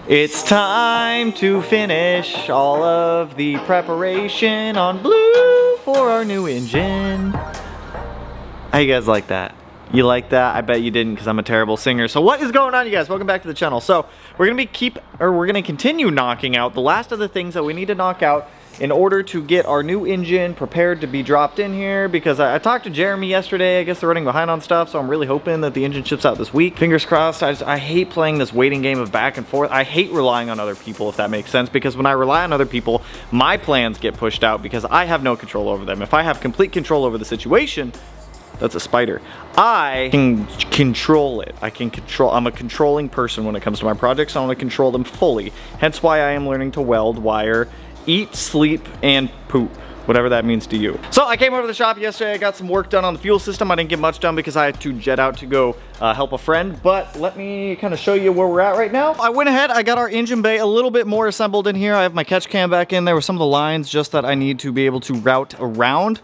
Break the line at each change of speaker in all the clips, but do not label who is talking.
It's time to finish all of the preparation on blue for our new engine. How you guys like that? You like that? I bet you didn't, because I'm a terrible singer. So what is going on, you guys? Welcome back to the channel. So we're gonna continue knocking out the last of the things that we need to knock out in order to get our new engine prepared to be dropped in here, because I talked to Jeremy yesterday. I guess they're running behind on stuff, so I'm really hoping that the engine ships out this week. Fingers crossed. I hate playing this waiting game of back and forth. I hate relying on other people, if that makes sense, because when I rely on other people, my plans get pushed out because I have no control over them. If I have complete control over the situation, that's a spider, I can control it. I'm a controlling person when it comes to my projects. I want to control them fully. Hence why I am learning to weld, wire, eat, sleep, and poop. Whatever that means to you. So I came over to the shop yesterday. I got some work done on the fuel system. I didn't get much done because I had to jet out to go help a friend, but let me kind of show you where we're at right now. I went ahead, I got our engine bay a little bit more assembled in here. I have my catch cam back in there with some of the lines just that I need to be able to route around.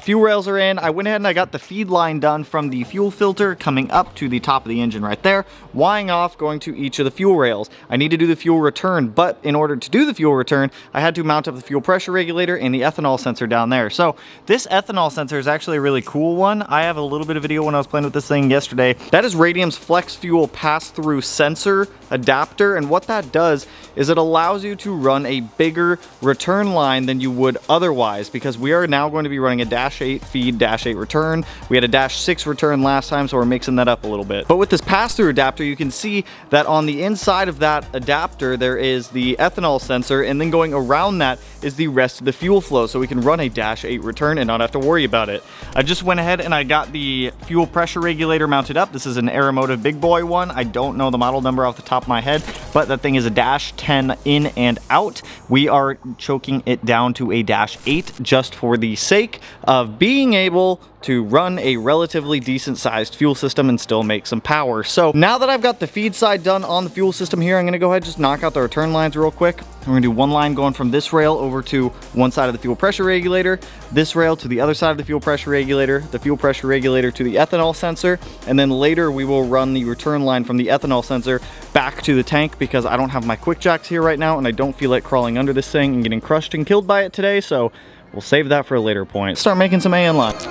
Fuel rails are in. I went ahead and I got the feed line done from the fuel filter coming up to the top of the engine right there, wiring off, going to each of the fuel rails. I need to do the fuel return, but in order to do the fuel return, I had to mount up the fuel pressure regulator and the ethanol sensor down there. So this ethanol sensor is actually a really cool one. I have a little bit of video when I was playing with this thing yesterday. That is Radium's flex fuel pass-through sensor adapter, and what that does is it allows you to run a bigger return line than you would otherwise, because we are now going to be running a -8 feed, -8 return. We had a -6 return last time, so we're mixing that up a little bit. But with this pass-through adapter, you can see that on the inside of that adapter there is the ethanol sensor, and then going around that is the rest of the fuel flow, so we can run a -8 return and not have to worry about it. I just went ahead and I got the fuel pressure regulator mounted up. This is an Aeromotive big boy one. I don't know the model number off the top of my head, but that thing is a -10 in and out. We are choking it down to a -8 just for the sake of being able to run a relatively decent sized fuel system and still make some power. So now that I've got the feed side done on the fuel system here, I'm gonna go ahead and just knock out the return lines real quick. We're gonna do one line going from this rail over to one side of the fuel pressure regulator, this rail to the other side of the fuel pressure regulator to the ethanol sensor, and then later we will run the return line from the ethanol sensor back to the tank, because I don't have my quick jacks here right now and I don't feel like crawling under this thing and getting crushed and killed by it today, so we'll save that for a later point. Start making some AN lines.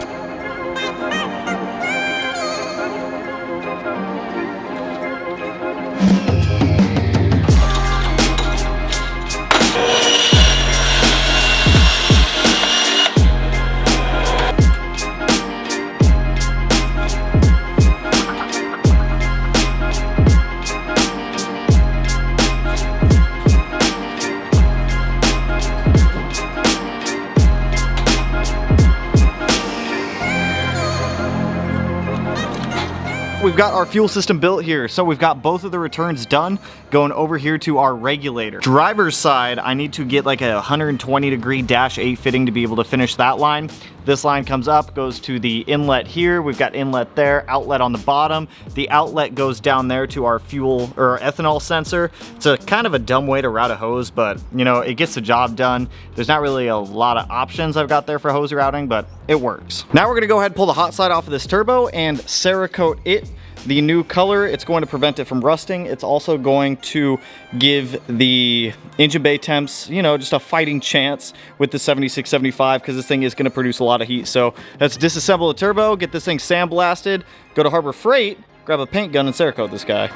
We've got our fuel system built here, so we've got both of the returns done, going over here to our regulator. Driver's side, I need to get like a 120-degree -8 fitting to be able to finish that line. This line comes up, goes to the inlet here. We've got inlet there, outlet on the bottom. The outlet goes down there to our fuel or our ethanol sensor. It's a kind of a dumb way to route a hose, but you know, it gets the job done. There's not really a lot of options I've got there for hose routing, but it works. Now we're gonna go ahead and pull the hot side off of this turbo and Cerakote it the new color. It's going to prevent it from rusting. It's also going to give the engine bay temps, you know, just a fighting chance with the 7675, because this thing is going to produce a lot of heat. So let's disassemble the turbo, get this thing sandblasted, go to Harbor Freight, grab a paint gun and Cerakote this guy.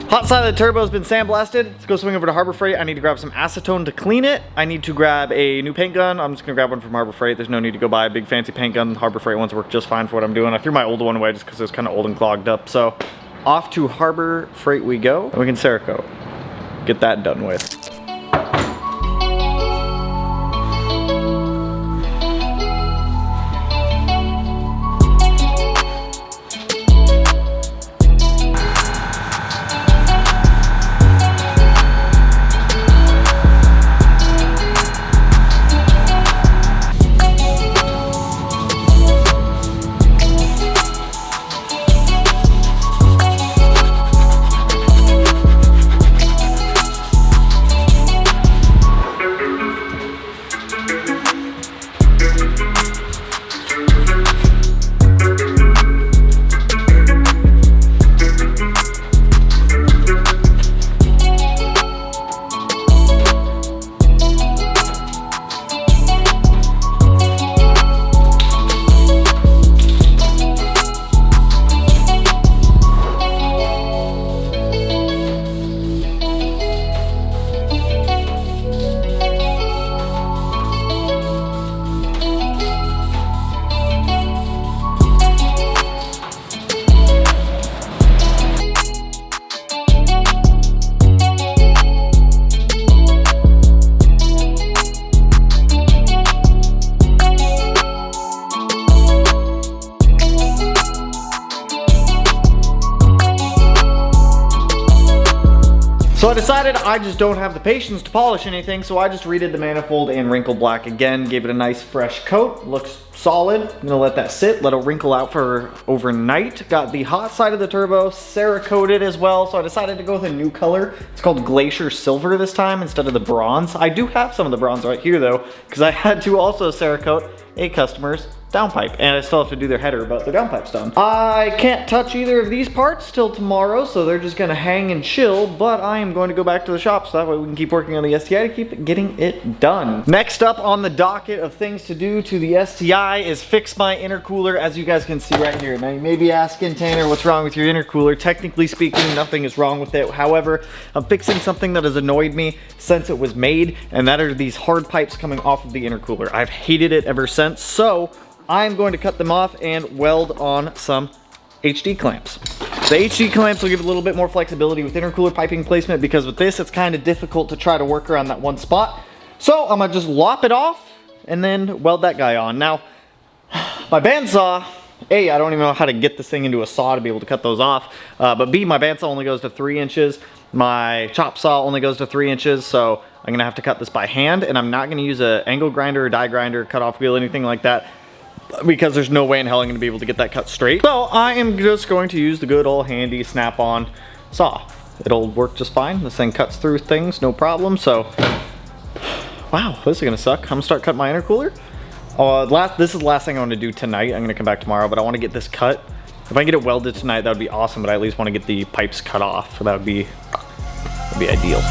Hot side of the turbo has been sandblasted. Let's go swing over to Harbor Freight. I need to grab some acetone to clean it. I need to grab a new paint gun. I'm just gonna grab one from Harbor Freight. There's no need to go buy a big fancy paint gun. Harbor Freight ones work just fine for what I'm doing. I threw my old one away just because it was kind of old and clogged up. So off to Harbor Freight we go, and we can Cerakote. Get that done with. So I decided I just don't have the patience to polish anything, so I just redid the manifold in wrinkle black again, gave it a nice fresh coat, looks solid. I'm gonna let that sit, let it wrinkle out for overnight. Got the hot side of the turbo Cerakoted as well, so I decided to go with a new color. It's called Glacier Silver this time instead of the bronze. I do have some of the bronze right here though, because I had to also Cerakote a customer's downpipe, and I still have to do their header, but their downpipe's done. I can't touch either of these parts till tomorrow, so they're just gonna hang and chill, but I am going to go back to the shop so that way we can keep working on the STI to keep getting it done. Next up on the docket of things to do to the STI is fix my intercooler, as you guys can see right here. Now you may be asking, Tanner, what's wrong with your intercooler? Technically speaking, nothing is wrong with it. However, I'm fixing something that has annoyed me since it was made, and that are these hard pipes coming off of the intercooler. I've hated it ever since, so I'm going to cut them off and weld on some HD clamps. The HD clamps will give a little bit more flexibility with intercooler piping placement, because with this, it's kind of difficult to try to work around that one spot. So I'm gonna just lop it off and then weld that guy on. Now, my bandsaw, A, I don't even know how to get this thing into a saw to be able to cut those off, but B, my bandsaw only goes to 3 inches. My chop saw only goes to 3 inches, so I'm gonna have to cut this by hand, and I'm not gonna use an angle grinder or die grinder, cut off wheel, anything like that, because there's no way in hell I'm gonna be able to get that cut straight. So I am just going to use the good old handy snap-on saw. It'll work just fine. This thing cuts through things, no problem. So, wow, this is gonna suck. I'm gonna start cutting my intercooler. This is the last thing I want to do tonight. I'm gonna come back tomorrow, but I want to get this cut. If I can get it welded tonight, that would be awesome, but I at least want to get the pipes cut off. So that'd be ideal.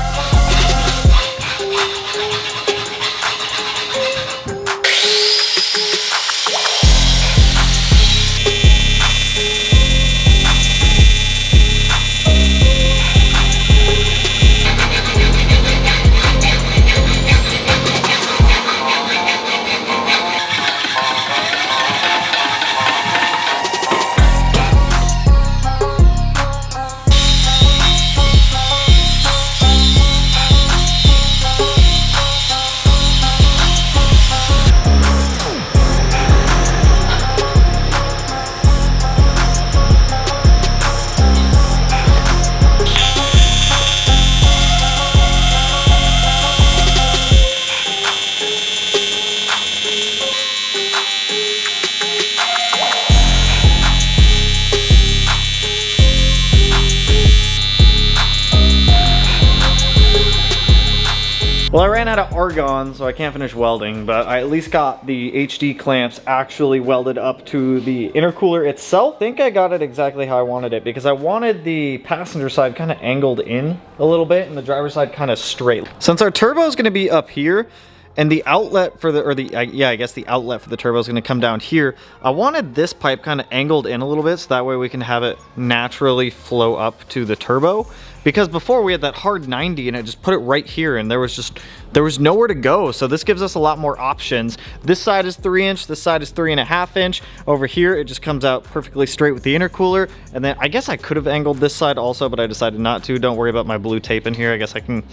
Well, I ran out of argon, so I can't finish welding, but I at least got the HD clamps actually welded up to the intercooler itself. I think I got it exactly how I wanted it, because I wanted the passenger side kind of angled in a little bit and the driver's side kind of straight. Since our turbo is going to be up here, And the outlet for the, I guess the outlet for the turbo is going to come down here. I wanted this pipe kind of angled in a little bit so that way we can have it naturally flow up to the turbo. Because before we had that hard 90 and it just put it right here and there was nowhere to go. So this gives us a lot more options. This side is 3-inch, this side is 3.5-inch. Over here, it just comes out perfectly straight with the intercooler. And then I guess I could have angled this side also, but I decided not to. Don't worry about my blue tape in here. I guess I can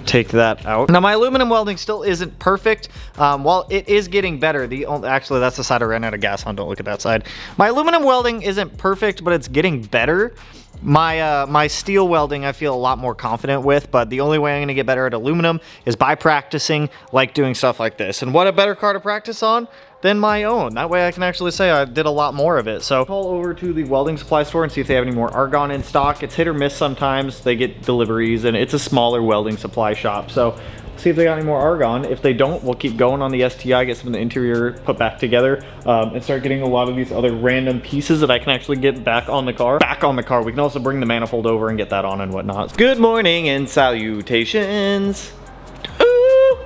take that out. Now my aluminum welding still isn't perfect. While it is getting better, actually that's the side I ran out of gas on. Don't look at that side. My aluminum welding isn't perfect, but it's getting better. My steel welding I feel a lot more confident with, but the only way I'm going to get better at aluminum is by practicing, like doing stuff like this. And what a better car to practice on than my own. That way I can actually say I did a lot more of it. So call over to the welding supply store and see if they have any more argon in stock. It's hit or miss sometimes. They get deliveries and it's a smaller welding supply shop. So see if they got any more argon. If they don't, we'll keep going on the STI, get some of the interior put back together, and start getting a lot of these other random pieces that I can actually get back on the car. We can also bring the manifold over and get that on and whatnot. Good morning and salutations. Ooh.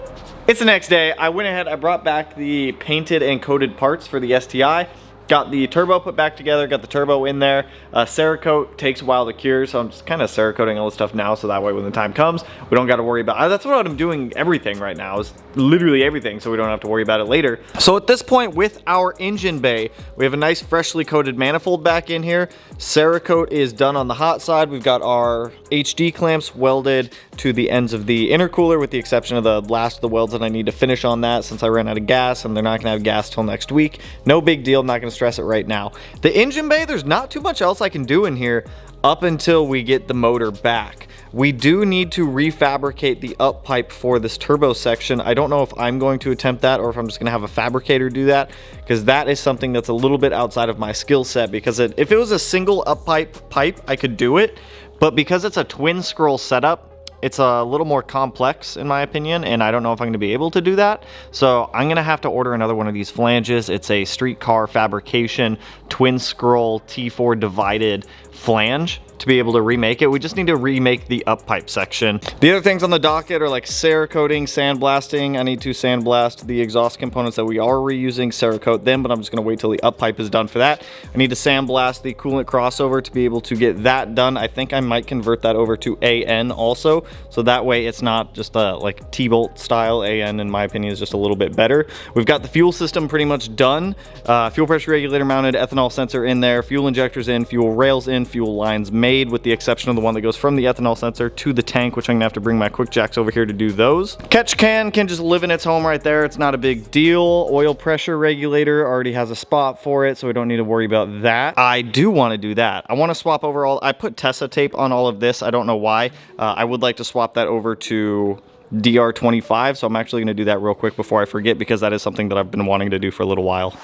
It's the next day. I went ahead, I brought back the painted and coated parts for the STI. Got the turbo put back together, got the turbo in there. Cerakote takes a while to cure, so I'm just kind of Cerakoting all this stuff now so that way when the time comes, we don't got to worry about it. That's what I'm doing everything right now, is literally everything, so we don't have to worry about it later. So at this point with our engine bay, we have a nice freshly coated manifold back in here. Cerakote is done on the hot side. We've got our HD clamps welded to the ends of the intercooler with the exception of the last of the welds that I need to finish on that since I ran out of gas and they're not going to have gas till next week. No big deal, I'm not going to stress it right now. The engine bay, there's not too much else I can do in here up until we get the motor back. We do need to refabricate the up pipe for this turbo section. I don't know if I'm going to attempt that or if I'm just going to have a fabricator do that, because that is something that's a little bit outside of my skill set. Because if it was a single up pipe, I could do it, but because it's a twin scroll setup, it's a little more complex in my opinion, and I don't know if I'm going to be able to do that. So I'm going to have to order another one of these flanges. It's a streetcar fabrication twin scroll T4 divided flange to be able to remake it. We just need to remake the up pipe section. The other things on the docket are like Cerakoting, sandblasting. I need to sandblast the exhaust components that we are reusing, Cerakote them, but I'm just going to wait till the up pipe is done for that. I need to sandblast the coolant crossover to be able to get that done. I think I might convert that over to AN also, so that way it's not just a like T-bolt style. AN in my opinion is just a little bit better. We've got the fuel system pretty much done. Fuel pressure regulator mounted, ethanol sensor in there, fuel injectors in, fuel rails in, fuel lines made, with the exception of the one that goes from the ethanol sensor to the tank, which I'm gonna have to bring my quick jacks over here to do those. Catch can just live in its home right there. It's not a big deal. Oil pressure regulator already has a spot for it, so we don't need to worry about that. I do want to do that. I want to swap over I put Tessa tape on all of this. I don't know why. I would like to swap that over to DR25, so I'm actually going to do that real quick before I forget, because that is something that I've been wanting to do for a little while.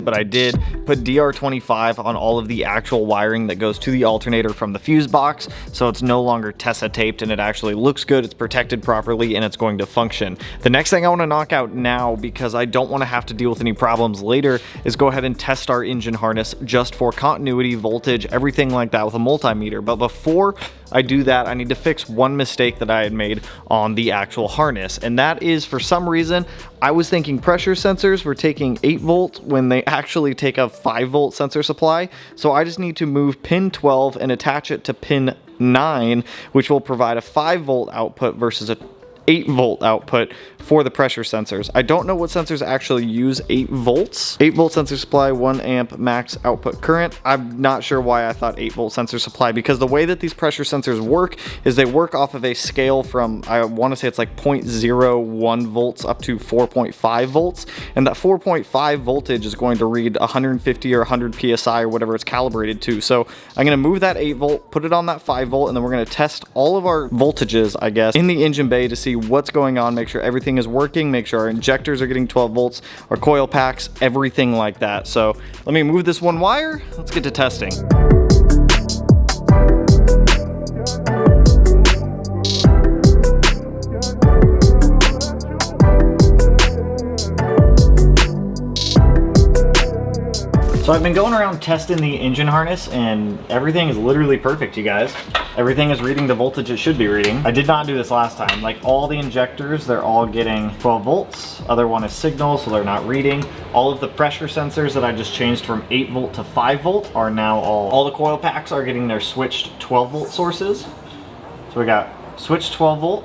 But I did put DR25 on all of the actual wiring that goes to the alternator from the fuse box, so it's no longer Tessa taped and it actually looks good, it's protected properly, and it's going to function. The next thing I want to knock out now, because I don't want to have to deal with any problems later, is go ahead and test our engine harness just for continuity, voltage, everything like that with a multimeter. But before I do that, I need to fix one mistake that I had made on the actual harness, and that is, for some reason, I was thinking pressure sensors were taking 8 volt when they actually take a 5 volt sensor supply. So I just need to move pin 12 and attach it to pin 9, which will provide a 5 volt output versus a 8 volt output for the pressure sensors. I don't know what sensors actually use 8 volts. 8 volt sensor supply, 1 amp max output current. I'm not sure why I thought 8 volt sensor supply, because the way that these pressure sensors work is they work off of a scale from, I want to say it's like 0.01 volts up to 4.5 volts. And that 4.5 voltage is going to read 150 or 100 PSI or whatever it's calibrated to. So I'm going to move that 8 volt, put it on that 5 volt, and then we're going to test all of our voltages, I guess, in the engine bay to see what's going on, make sure everything is working, make sure our injectors are getting 12 volts, our coil packs, everything like that. So let me move this one wire. Let's get to testing. So I've been going around testing the engine harness and everything is literally perfect, you guys. Everything is reading the voltage it should be reading. I did not do this last time. Like all the injectors, they're all getting 12 volts. Other one is signal, so they're not reading. All of the pressure sensors that I just changed from 8 volt to 5 volt are now all the coil packs are getting their switched 12 volt sources. So we got switched 12 volt,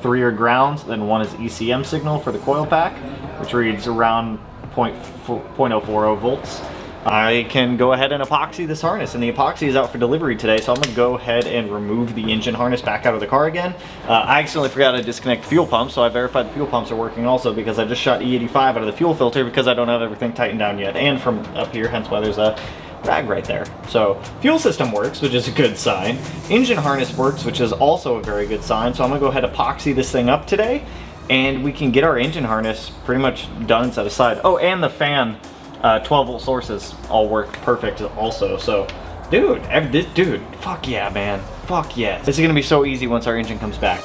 3 are grounds, then 1 is ECM signal for the coil pack, which reads around 0.040 volts. I can go ahead and epoxy this harness, and the epoxy is out for delivery today, so I'm going to go ahead and remove the engine harness back out of the car again. I accidentally forgot to disconnect the fuel pump, so I verified the fuel pumps are working also because I just shot E85 out of the fuel filter because I don't have everything tightened down yet, and from up here, hence why there's a rag right there. So fuel system works, which is a good sign. Engine harness works, which is also a very good sign, so I'm going to go ahead and epoxy this thing up today, and we can get our engine harness pretty much done and set aside. Oh, and the fan 12 volt sources all work perfect also. So dude, fuck yeah, man, fuck yeah. This is gonna be so easy once our engine comes back.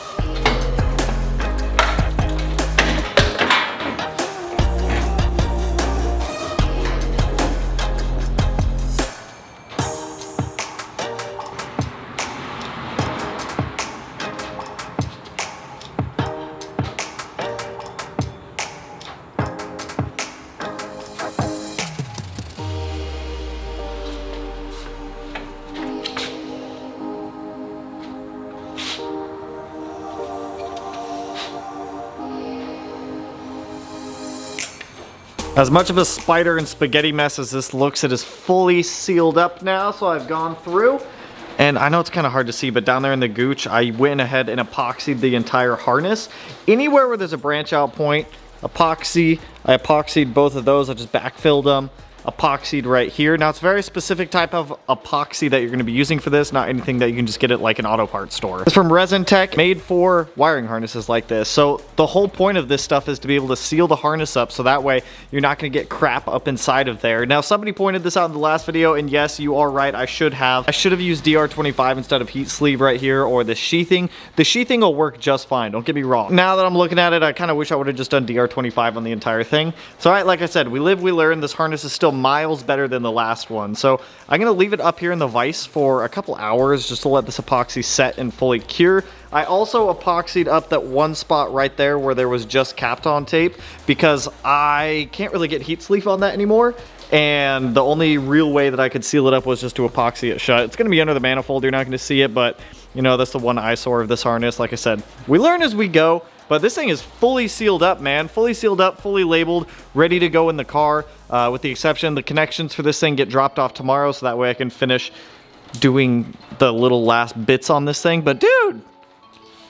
As much of a spider and spaghetti mess as this looks, it is fully sealed up now, so I've gone through. And I know it's kind of hard to see, but down there in the gooch, I went ahead and epoxied the entire harness. Anywhere where there's a branch out point, epoxy. I epoxied both of those, I just backfilled them. Epoxied right here. Now it's a very specific type of epoxy that you're going to be using for this, not anything that you can just get at like an auto parts store. It's from Resin Tech, made for wiring harnesses like this. So the whole point of this stuff is to be able to seal the harness up so that way you're not going to get crap up inside of there. Now somebody pointed this out in the last video, and yes, you are right, I should have used DR25 instead of heat sleeve right here, or the sheathing. The sheathing will work just fine, don't get me wrong. Now that I'm looking at it, I kind of wish I would have just done DR25 on the entire thing. So like I said, we live, we learn. This harness is still miles better than the last one. So I'm going to leave it up here in the vise for a couple hours just to let this epoxy set and fully cure. I also epoxied up that one spot right there where there was just Kapton tape because I can't really get heat sleeve on that anymore. And the only real way that I could seal it up was just to epoxy it shut. It's going to be under the manifold. You're not going to see it, but you know, that's the one eyesore of this harness. Like I said, we learn as we go. But this thing is fully sealed up, man. Fully sealed up, fully labeled, ready to go in the car. With the exception, the connections for this thing get dropped off tomorrow, so that way I can finish doing the little last bits on this thing. But dude,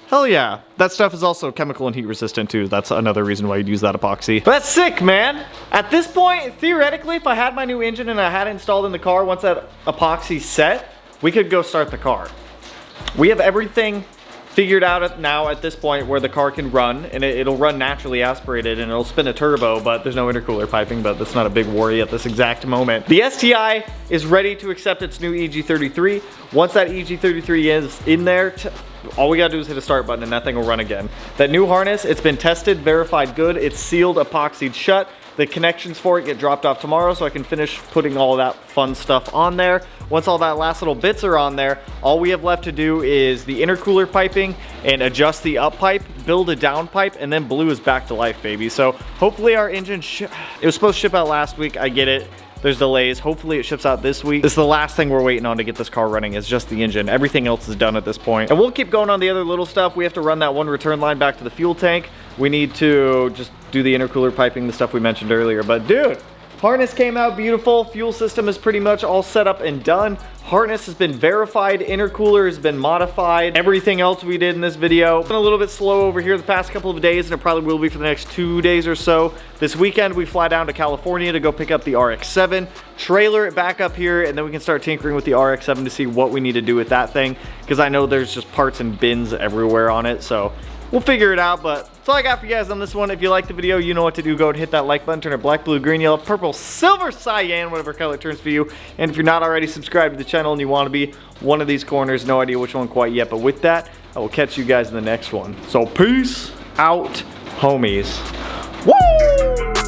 hell yeah. That stuff is also chemical and heat resistant too. That's another reason why you'd use that epoxy. But that's sick, man. At this point, theoretically, if I had my new engine and I had it installed in the car, once that epoxy's set, we could go start the car. We have everything figured out now at this point where the car can run, and it'll run naturally aspirated and it'll spin a turbo, but there's no intercooler piping, but that's not a big worry at this exact moment. The STI is ready to accept its new EG33. Once that EG33 is in there, all we gotta do is hit a start button and that thing will run again. That new harness, it's been tested, verified good, it's sealed, epoxied shut. The connections for it get dropped off tomorrow, so I can finish putting all that fun stuff on there. Once all that last little bits are on there, all we have left to do is the intercooler piping and adjust the up pipe, build a down pipe, and then Blue is back to life, baby. So hopefully our engine, it was supposed to ship out last week, I get it. There's delays. Hopefully it ships out this week. This is the last thing we're waiting on to get this car running, is just the engine. Everything else is done at this point. And we'll keep going on the other little stuff. We have to run that one return line back to the fuel tank. We need to just do the intercooler piping, the stuff we mentioned earlier. But dude, harness came out beautiful. Fuel system is pretty much all set up and done. Harness has been verified. Intercooler has been modified. Everything else we did in this video. It's been a little bit slow over here the past couple of days, and it probably will be for the next 2 days or so. This weekend we fly down to California to go pick up the RX-7, trailer it back up here, and then we can start tinkering with the RX-7 to see what we need to do with that thing, because I know there's just parts and bins everywhere on it. So we'll figure it out, but that's all I got for you guys on this one. If you liked the video, you know what to do. Go and hit that like button, turn it black, blue, green, yellow, purple, silver, cyan, whatever color it turns for you. And if you're not already subscribed to the channel and you want to be one of these corners, no idea which one quite yet, but with that, I will catch you guys in the next one. So peace out, homies. Woo!